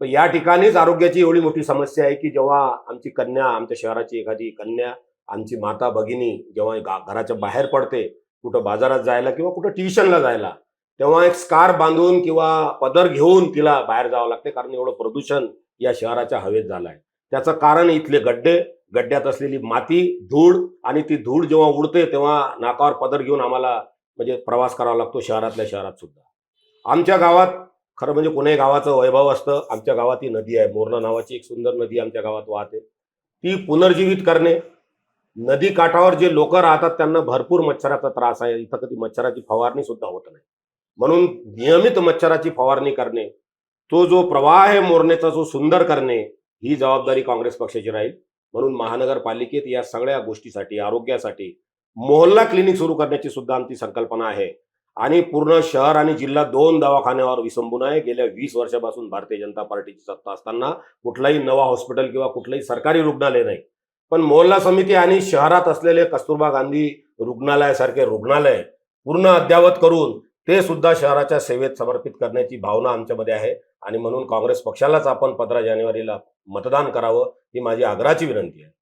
पण या ठिकाणीच आरोग्याची एवढी मोठी समस्या आहे की जेव्हा आमची कन्या, आमच्या शहराची एखादी कन्या, आमची माता भगिनी जेव्हा घराच्या बाहेर पडते, कुठं बाजारात जायला किंवा कुठं ट्युशनला जायला, तेव्हा एक स्कार्फ बांधून किंवा पदर घेऊन तिला बाहेर जावं लागते, कारण एवढं प्रदूषण या शहराच्या हवेत झालं आहे. त्याचं कारण इथले गड्डे, गड्ड्यात असलेली माती, धूळ, आणि ती धूळ जेव्हा उडते तेव्हा नाकावर पदर घेऊन आम्हाला म्हणजे प्रवास करावा लागतो शहरातल्या शहरात सुद्धा. आमच्या गावात खरं म्हणजे कोणत्याही गावाचं वैभव असतं. आमच्या गावात ही नदी आहे, मोरणा नावाची एक सुंदर नदी आमच्या गावात वाहते. ती पुनर्जीवित करणे, नदी काठावर जे लोक राहतात त्यांना भरपूर मच्छराचा त्रास आहे. इथं कधी मच्छराची फवारणी सुद्धा होत नाही. म्हणून नियमित मच्छराची फवारणी करणे, तो जो प्रवाह आहे मोरणेचा जो सुंदर करणे, ही जबाबदारी काँग्रेस पक्षाची राहील. म्हणून महानगरपालिकेत या सगळ्या गोष्टीसाठी, आरोग्यासाठी मोहल्ला क्लिनिक सुरू करण्याची सुद्धा आमची संकल्पना आहे. आणि पूर्ण शहर आणि जिल्हा 2 दवाखान्यावर विसंबून आहे. गेल्या 20 वर्षापासून भारतीय जनता पार्टीची सत्ता असताना कुठलाही नवा हॉस्पिटल किंवा कुठलंही सरकारी रुग्णालय नाही. पण मोहल्ला समिती आणि शहरात असलेले कस्तुरबा गांधी रुग्णालयासारखे रुग्णालय पूर्ण अद्ययावत करून ते सुद्धा शहराच्या सेवेत समर्पित करण्याची भावना आमच्यामध्ये आहे. आणि म्हणून काँग्रेस पक्षालाच आपण 15 जानेवारीला मतदान करावं, ही माझी आग्रहाची विनंती आहे.